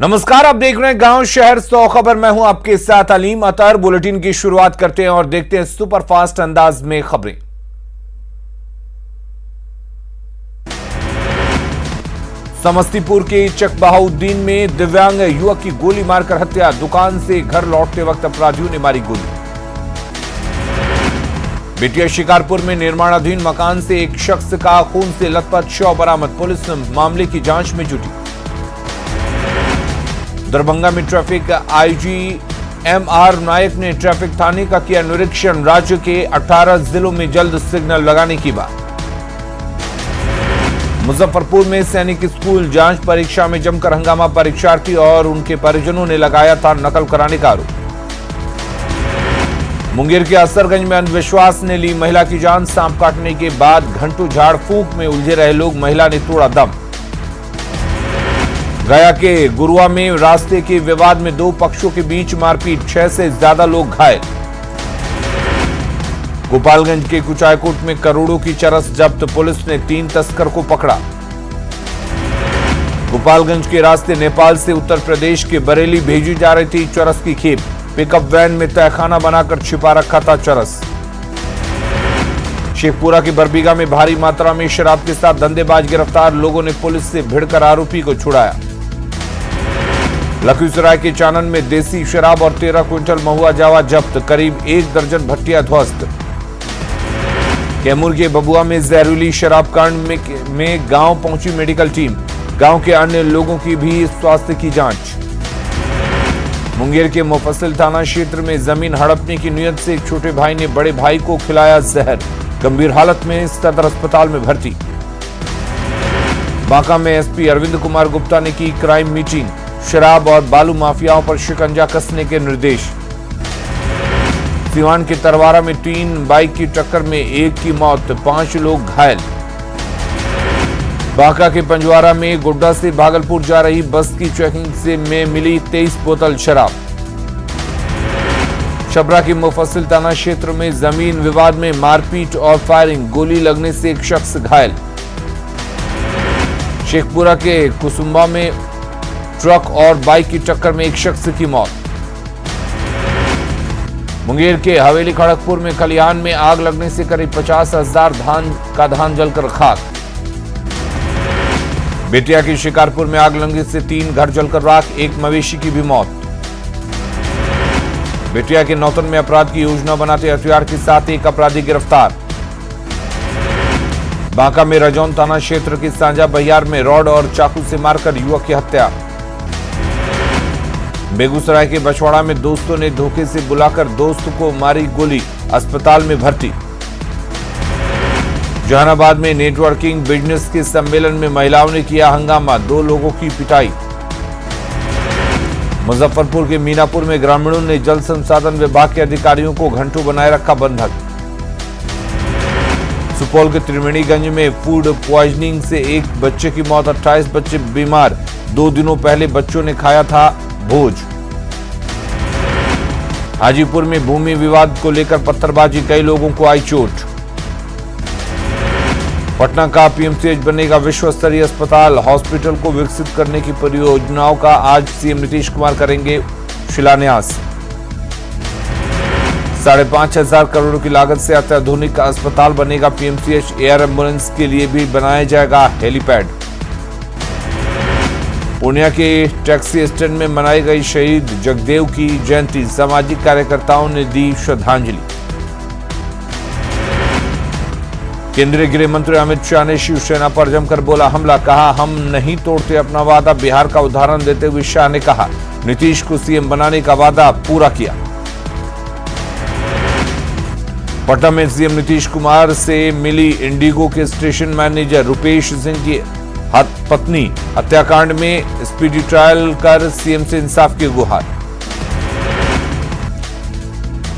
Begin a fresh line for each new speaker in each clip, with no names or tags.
नमस्कार, आप देख रहे हैं गांव शहर 100 खबर। मैं हूं आपके साथ अलीम अतर। बुलेटिन की शुरुआत करते हैं और देखते हैं सुपरफास्ट अंदाज में खबरें। समस्तीपुर के चकबहाउद्दीन में दिव्यांग युवक की गोली मारकर हत्या। दुकान से घर लौटते वक्त अपराधियों ने मारी गोली। बेटिया शिकारपुर में निर्माणाधीन मकान से एक शख्स का खून से लथपथ शव बरामद। पुलिस मामले की जांच में जुटी। दरभंगा में ट्रैफिक आईजी एमआर नायक ने ट्रैफिक थाने का किया निरीक्षण। राज्य के 18 जिलों में जल्द सिग्नल लगाने की बात। मुजफ्फरपुर में सैनिक स्कूल जांच परीक्षा में जमकर हंगामा। परीक्षार्थी और उनके परिजनों ने लगाया था नकल कराने का आरोप। मुंगेर के असरगंज में अंधविश्वास ने ली महिला की जान। सांप काटने के बाद घंटों झाड़ फूंक में उलझे रहे लोग, महिला ने तोड़ा दम। गया के गुरुआ में रास्ते के विवाद में दो पक्षों के बीच मारपीट, 6 से ज्यादा लोग घायल। गोपालगंज के कुचायकोट में करोड़ों की चरस जब्त। पुलिस ने 3 तस्कर को पकड़ा। गोपालगंज के रास्ते नेपाल से उत्तर प्रदेश के बरेली भेजी जा रही थी चरस की खेप। पिकअप वैन में तहखाना बनाकर छिपा रखा था चरस। शेखपुरा के बरबीघा में भारी मात्रा में शराब के साथ धंधेबाज गिरफ्तार। लोगों ने पुलिस से भिड़कर आरोपी को छुड़ाया। लखीसराय के चानन में देसी शराब और 13 क्विंटल महुआ जावा जब्त। करीब 1 दर्जन भट्टियां ध्वस्त। कैमूर के बबुआ में जहरीली शराब कांड में गांव पहुंची मेडिकल टीम। गांव के अन्य लोगों की भी स्वास्थ्य की जांच। मुंगेर के मुफस्सिल थाना क्षेत्र में जमीन हड़पने की नियत से एक छोटे भाई ने बड़े भाई को खिलाया जहर। गंभीर हालत में सदर अस्पताल में भर्ती। बांका में एसपी अरविंद कुमार गुप्ता ने की क्राइम मीटिंग। शराब और बालू माफियाओं पर शिकंजा कसने के निर्देश। सिवान के तरवारा में 3 बाइक की टक्कर में 1 की मौत, 5 लोग घायल। बांका के पंजवारा में गोड्डा से भागलपुर जा रही बस की चेकिंग से में मिली 23 बोतल शराब। छपरा के मुफस्सिल थाना क्षेत्र में जमीन विवाद में मारपीट और फायरिंग, गोली लगने से एक शख्स घायल। शेखपुरा के कुसुम्बा में ट्रक और बाइक की टक्कर में एक शख्स की मौत। मुंगेर के हवेली खड़गपुर में खलिहान में आग लगने से करीब 50,000 धान जलकर खाक। बेटिया की शिकारपुर में आग लगने से 3 घर जलकर राख, 1 मवेशी की भी मौत। बेटिया के नौतन में अपराध की योजना बनाते हथियार के साथ एक अपराधी गिरफ्तार। बांका में रजौन थाना क्षेत्र के सांझा बहियार में रॉड और चाकू से मारकर युवक की हत्या। बेगूसराय के बछवाड़ा में दोस्तों ने धोखे से बुलाकर दोस्त को मारी गोली, अस्पताल में भर्ती। जहानाबाद में नेटवर्किंग बिजनेस के सम्मेलन में महिलाओं ने किया हंगामा, 2 लोगों की पिटाई। मुजफ्फरपुर के मीनापुर में ग्रामीणों ने जल संसाधन विभाग के अधिकारियों को घंटों बनाए रखा बंधक। सुपौल के त्रिवेणीगंज में फूड प्वाइजनिंग से एक बच्चे की मौत, 28 बच्चे बीमार। 2 दिनों पहले बच्चों ने खाया था भोज। हाजीपुर में भूमि विवाद को लेकर पत्थरबाजी, कई लोगों को आई चोट। पटना का पीएमसीएच बनेगा विश्व स्तरीय अस्पताल। हॉस्पिटल को विकसित करने की परियोजनाओं का आज सीएम नीतीश कुमार करेंगे शिलान्यास। 5,500 करोड़ की लागत से अत्याधुनिक अस्पताल बनेगा पीएमसीएच। एयर एम्बुलेंस के लिए भी बनाया जाएगा हेलीपैड। पूर्णिया के टैक्सी स्टैंड में मनाई गई शहीद जगदेव की जयंती। सामाजिक कार्यकर्ताओं ने दी श्रद्धांजलि। केंद्रीय गृह मंत्री अमित शाह ने शिवसेना पर जमकर बोला हमला, कहा हम नहीं तोड़ते अपना वादा। बिहार का उदाहरण देते हुए शाह ने कहा नीतीश को सीएम बनाने का वादा पूरा किया। पटना में सीएम नीतीश कुमार से मिली इंडिगो के स्टेशन मैनेजर। रुपेश सिंह की पत्नी हत्याकांड में स्पीडी ट्रायल कर सीएम से इंसाफ की गुहार।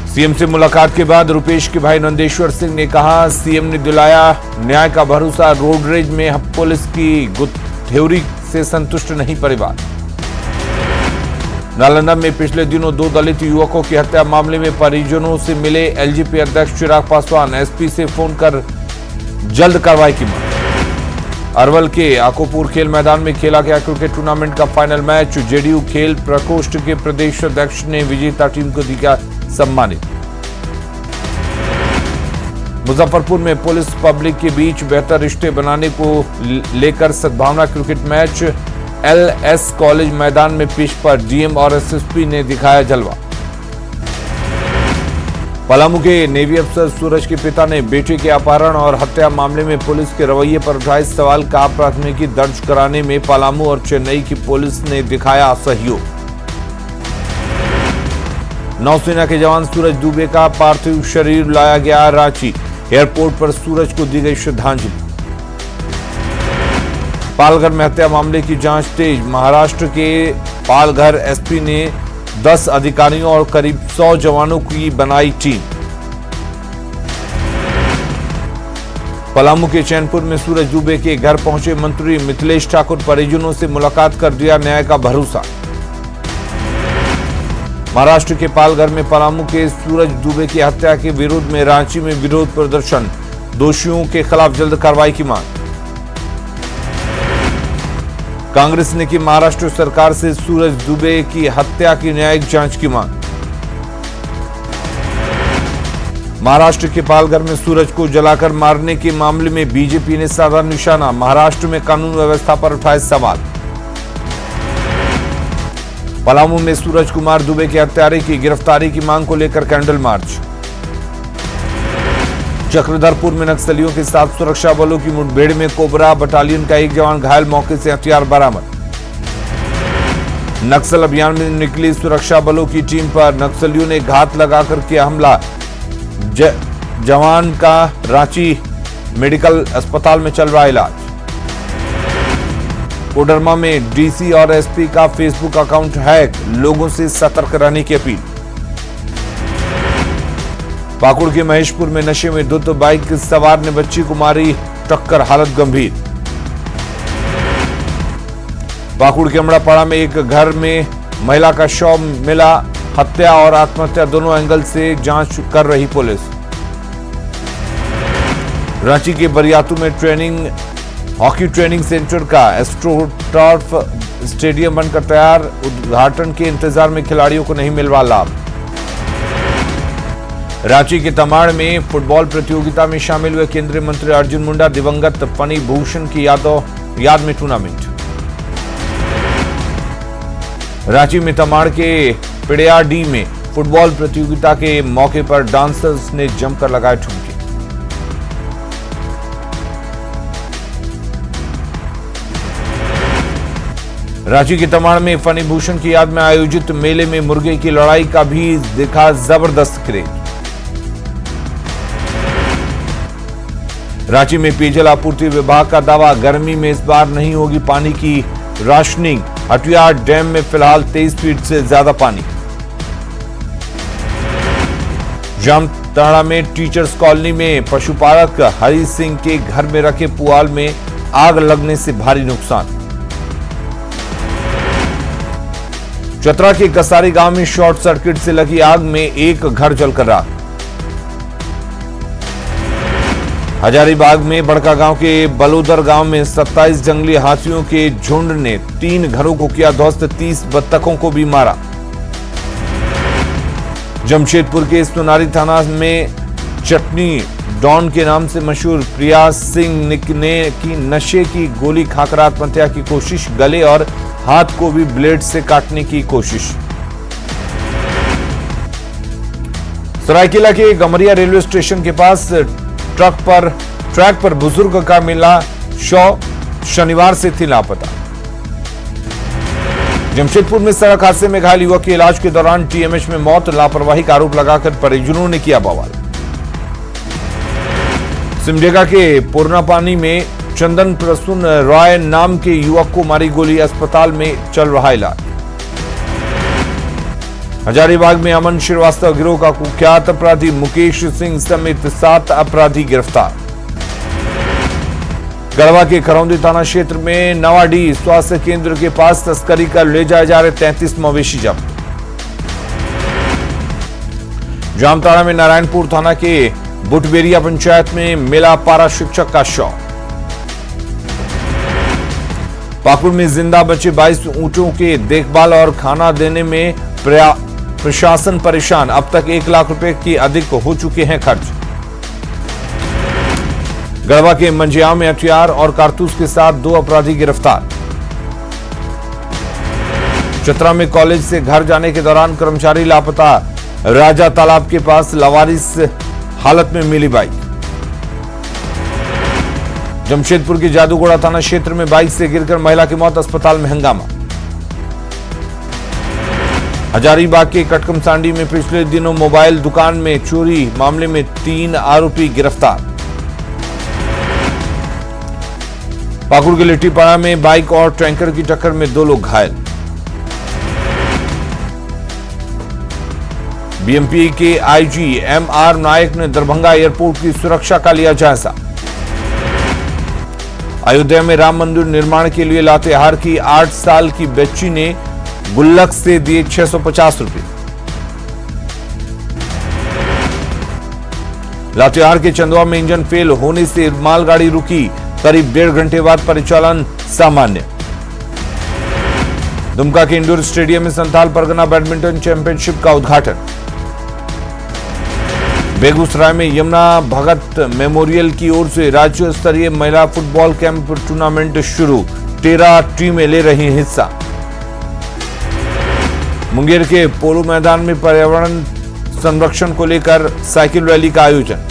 सीएम से मुलाकात के बाद रुपेश के भाई नंदेश्वर सिंह ने कहा सीएम ने दिलाया न्याय का भरोसा। रोडरेज में पुलिस की गुत्थेवरी से संतुष्ट नहीं परिवार। नालंदा में पिछले दिनों 2 दलित युवकों की हत्या मामले में परिजनों से मिले एलजेपी अध्यक्ष चिराग पासवान। एसपी से फोन कर जल्द कार्रवाई की मांग। अरवल के आकोपुर खेल मैदान में खेला गया क्रिकेट टूर्नामेंट का फाइनल मैच। जेडीयू खेल प्रकोष्ठ के प्रदेश अध्यक्ष ने विजेता टीम को किया सम्मानित। मुजफ्फरपुर में पुलिस पब्लिक के बीच बेहतर रिश्ते बनाने को लेकर सद्भावना क्रिकेट मैच। एलएस कॉलेज मैदान में पिच पर डीएम और एसएसपी ने दिखाया जलवा। पलामू के नेवी अफसर सूरज के पिता ने बेटे के अपहरण और हत्या मामले में पुलिस के रवैये पर उठाए सवाल का प्राथमिकी दर्ज कराने में पलामू और चेन्नई की पुलिस ने दिखाया सहयोग। नौसेना के जवान सूरज दुबे का पार्थिव शरीर लाया गया रांची। एयरपोर्ट पर सूरज को दी गई श्रद्धांजलि। पालघर में हत्या मामले की जांच तेज। महाराष्ट्र के पालघर एसपी ने 10 अधिकारियों और करीब 100 जवानों की बनाई टीम। पलामू के चैनपुर में सूरज दुबे के घर पहुंचे मंत्री मिथिलेश ठाकुर। परिजनों से मुलाकात कर दिया न्याय का भरोसा। महाराष्ट्र के पालघर में पलामू के सूरज दुबे की हत्या के विरोध में रांची में विरोध प्रदर्शन। दोषियों के खिलाफ जल्द कार्रवाई की मांग। कांग्रेस ने की महाराष्ट्र सरकार से सूरज दुबे की हत्या की न्यायिक जांच की मांग। महाराष्ट्र के पालघर में सूरज को जलाकर मारने के मामले में बीजेपी ने साधा निशाना। महाराष्ट्र में कानून व्यवस्था पर उठाए सवाल। पलामू में सूरज कुमार दुबे के हत्यारे की गिरफ्तारी की मांग को लेकर कैंडल मार्च। चक्रधरपुर में नक्सलियों के साथ सुरक्षा बलों की मुठभेड़ में कोबरा बटालियन का एक जवान घायल। मौके से हथियार बरामद। नक्सल अभियान में निकली सुरक्षा बलों की टीम पर नक्सलियों ने घात लगाकर किया हमला। जवान का रांची मेडिकल अस्पताल में चल रहा इलाज। कोडरमा में डीसी और एसपी का फेसबुक अकाउंट हैक। लोगों से सतर्क रहने की अपील। पाकुड़ के महेशपुर में नशे में धुत बाइक सवार ने बच्ची को मारी टक्कर, हालत गंभीर। पाकुड़ के अमड़ापाड़ा में एक घर में महिला का शव मिला। हत्या और आत्महत्या दोनों एंगल से जांच कर रही पुलिस। रांची के बरियातू में हॉकी ट्रेनिंग सेंटर का एस्ट्रोटर्फ स्टेडियम बनकर तैयार। उद्घाटन के इंतजार में खिलाड़ियों को नहीं मिल रहा लाभ। रांची के तमाड़ में फुटबॉल प्रतियोगिता में शामिल हुए केंद्रीय मंत्री अर्जुन मुंडा। दिवंगत फनी भूषण की याद में टूर्नामेंट। रांची में तमाड़ के पिड़ियाडी में फुटबॉल प्रतियोगिता के मौके पर डांसर्स ने जमकर लगाए ठुमके। रांची के तमाड़ में फनी भूषण की याद में आयोजित मेले में मुर्गे की लड़ाई का भी दिखा जबरदस्त क्रेज। रांची में पेयजल आपूर्ति विभाग का दावा। गर्मी में इस बार नहीं होगी पानी की राशनिंग। हटिया डैम में फिलहाल 23 फीट से ज्यादा पानी। जामताड़ा में टीचर्स कॉलोनी में पशुपालक हरि सिंह के घर में रखे पुआल में आग लगने से भारी नुकसान। चतरा के कसारी गांव में शॉर्ट सर्किट से लगी आग में एक घर जलकर राख। हजारीबाग में बड़का गांव के बलोदर गांव में 27 जंगली हाथियों के झुंड ने 3 घरों को किया ध्वस्त। 30 बत्तखों को भी मारा। जमशेदपुर के सोनारी थाना में चटनी डॉन के नाम से मशहूर प्रिया सिंह ने की नशे की गोली खाकर आत्महत्या की कोशिश। गले और हाथ को भी ब्लेड से काटने की कोशिश। सरायकेला के गमरिया रेलवे स्टेशन के पास ट्रैक पर बुजुर्ग का मिला शव। शनिवार से थी लापता। जमशेदपुर में सड़क हादसे में घायल युवक के इलाज के दौरान टीएमएच में मौत। लापरवाही का आरोप लगाकर परिजनों ने किया बवाल। सिमडेगा के पुरनापानी में चंदन प्रसून रॉय नाम के युवक को मारी गोली। अस्पताल में चल रहा इलाज। हजारीबाग में अमन श्रीवास्तव गिरोह का कुख्यात अपराधी मुकेश सिंह समेत 7 अपराधी गिरफ्तार। गढ़वा के करौंदी थाना क्षेत्र में नवाडी स्वास्थ्य केंद्र के पास तस्करी कर ले जाए जा रहे 33 मवेशी जब्त। जामताड़ा में नारायणपुर थाना के बुटबेरिया पंचायत में मिला पारा शिक्षक का शव। पाकुड़ में जिंदा बचे 22 ऊंटों के देखभाल और खाना देने में प्रशासन परेशान। अब तक 1 लाख रुपए की अधिक हो चुके हैं खर्च। गढ़वा के मंजिया में हथियार और कारतूस के साथ 2 अपराधी गिरफ्तार। चतरा में कॉलेज से घर जाने के दौरान कर्मचारी लापता। राजा तालाब के पास लावारिस हालत में मिली बाइक। जमशेदपुर के जादूगोड़ा थाना क्षेत्र में बाइक से गिरकर महिला की मौत, अस्पताल में हंगामा। हजारीबाग के कटकमसांडी में पिछले दिनों मोबाइल दुकान में चोरी मामले में 3 आरोपी गिरफ्तार। पाकुड़ के लिट्टीपाड़ा में बाइक और टैंकर की टक्कर में 2 लोग घायल। बीएमपी के आईजी एमआर नायक ने दरभंगा एयरपोर्ट की सुरक्षा का लिया जायजा। अयोध्या में राम मंदिर निर्माण के लिए लातेहार की 8 साल की बच्ची ने गुल्लक से दिए 650 रुपए। लातेहार के चंदवा में इंजन फेल होने से मालगाड़ी रुकी, करीब 1.5 घंटे बाद परिचालन सामान्य। दुमका के इंडोर स्टेडियम में संथाल परगना बैडमिंटन चैंपियनशिप का उद्घाटन। बेगूसराय में यमुना भगत मेमोरियल की ओर से राज्य स्तरीय महिला फुटबॉल कैंप टूर्नामेंट शुरू, 13 टीमें ले रही हिस्सा। मुंगेर के पोलो मैदान में पर्यावरण संरक्षण को लेकर साइकिल रैली का आयोजन।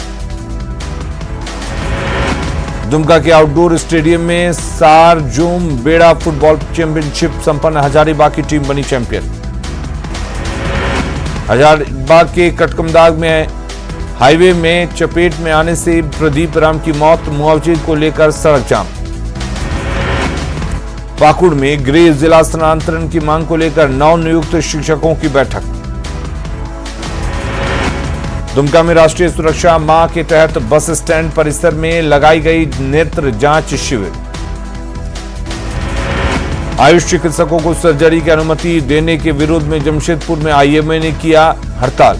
दुमका के आउटडोर स्टेडियम में सारजोम बेड़ा फुटबॉल चैंपियनशिप संपन्न, हजारीबाग की टीम बनी चैंपियन। हजारीबाग के कटकमदाग में हाईवे में चपेट में आने से प्रदीप राम की मौत, मुआवजे को लेकर सड़क जाम। पाकुड़ में गृह जिला स्थानांतरण की मांग को लेकर नवनियुक्त शिक्षकों की बैठक। दुमका में राष्ट्रीय सुरक्षा माह के तहत बस स्टैंड परिसर में लगाई गई नेत्र जांच शिविर। आयुष चिकित्सकों को सर्जरी की अनुमति देने के विरोध में जमशेदपुर में आईएमए ने किया हड़ताल।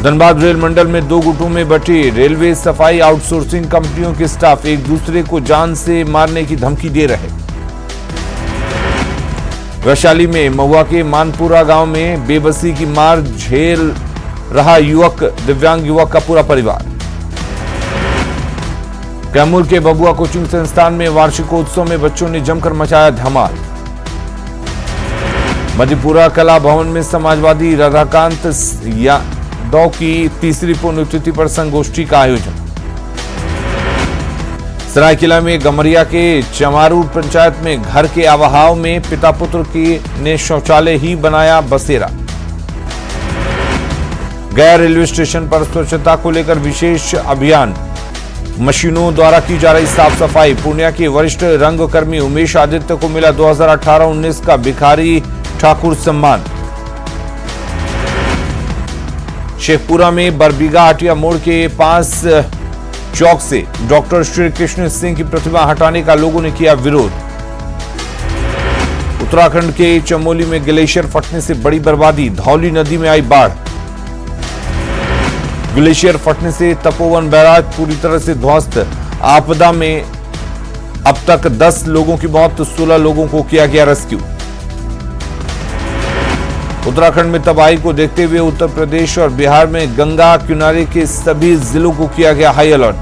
धनबाद रेल मंडल में 2 गुटों में बटी रेलवे सफाई आउटसोर्सिंग कंपनियों के स्टाफ एक दूसरे को जान से मारने की धमकी दे रहे। वैशाली में महुआ के मानपुरा गांव में बेबसी की मार झेल रहा युवक, दिव्यांग युवक का पूरा परिवार। कैमूर के बबुआ कोचिंग संस्थान में वार्षिकोत्सव में बच्चों ने जमकर मचाया धमाल। मधेपुरा कला भवन में समाजवादी राधाकांत यादव की 3री पुण्यतिथि पर संगोष्ठी का आयोजन। सरायकेला में गमरिया के चमारू पंचायत में घर के आवाहाव में पिता पुत्र ने शौचालय ही बनाया बसेरा। गया रेलवे स्टेशन पर स्वच्छता को लेकर विशेष अभियान, मशीनों द्वारा की जा रही साफ सफाई। पूर्णिया के वरिष्ठ रंगकर्मी उमेश आदित्य को मिला 2018-19 का भिखारी ठाकुर सम्मान। शेखपुरा में बरबीघा हटिया मोड़ के पास चौक से डॉक्टर श्री कृष्ण सिंह की प्रतिमा हटाने का लोगों ने किया विरोध। उत्तराखंड के चमोली में ग्लेशियर फटने से बड़ी बर्बादी, धौली नदी में आई बाढ़। ग्लेशियर फटने से तपोवन बैराज पूरी तरह से ध्वस्त। आपदा में अब तक 10 लोगों की मौत, 16 लोगों को किया गया रेस्क्यू। उत्तराखंड में तबाही को देखते हुए उत्तर प्रदेश और बिहार में गंगा किनारे के सभी जिलों को किया गया हाई अलर्ट।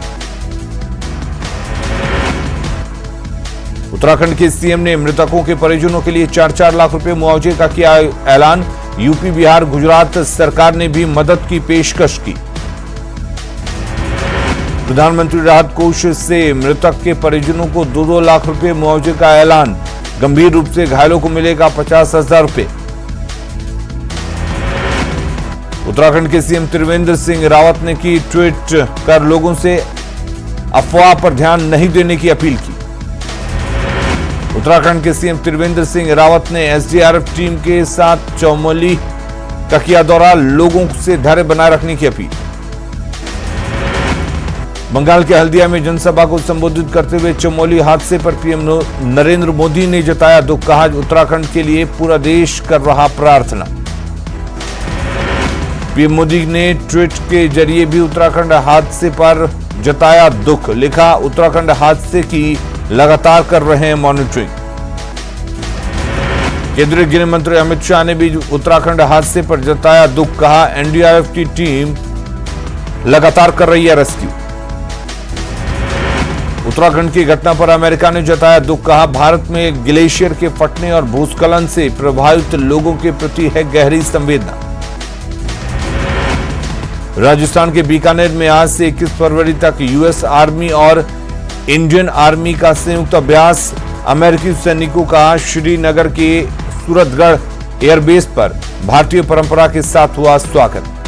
उत्तराखंड के सीएम ने मृतकों के परिजनों के लिए 4-4 लाख रुपए मुआवजे का किया ऐलान। यूपी, बिहार, गुजरात सरकार ने भी मदद की पेशकश की। प्रधानमंत्री राहत कोष से मृतक के परिजनों को 2-2 लाख रुपए मुआवजे का ऐलान। गंभीर रूप से घायलों को मिलेगा 50,000 रुपए। उत्तराखंड के सीएम त्रिवेंद्र सिंह रावत ने की ट्वीट कर लोगों से अफवाह पर ध्यान नहीं देने की अपील की। उत्तराखंड के सीएम त्रिवेंद्र सिंह रावत ने एसडीआरएफ टीम के साथ चमोली का किया दौरा, लोगों से धैर्य बनाए रखने की अपील। बंगाल के हल्दिया में जनसभा को संबोधित करते हुए चमोली हादसे पर पीएम नरेंद्र मोदी ने जताया दुख, कहा उत्तराखंड के लिए पूरा देश कर रहा प्रार्थना। पीएम मोदी ने ट्वीट के जरिए भी उत्तराखंड हादसे पर जताया दुख, लिखा उत्तराखंड हादसे की लगातार कर रहे हैं मॉनिटरिंग। केंद्रीय गृह मंत्री अमित शाह ने भी उत्तराखंड हादसे पर जताया दुख, कहा एनडीआरएफ की टीम लगातार कर रही है रेस्क्यू। उत्तराखंड की घटना पर अमेरिका ने जताया दुख, कहा भारत में ग्लेशियर के फटने और भूस्खलन से प्रभावित लोगों के प्रति है गहरी संवेदना। राजस्थान के बीकानेर में आज से 21 फरवरी तक यूएस आर्मी और इंडियन आर्मी का संयुक्त अभ्यास, अमेरिकी सैनिकों का श्रीनगर के सूरतगढ़ एयरबेस पर भारतीय परंपरा के साथ हुआ स्वागत।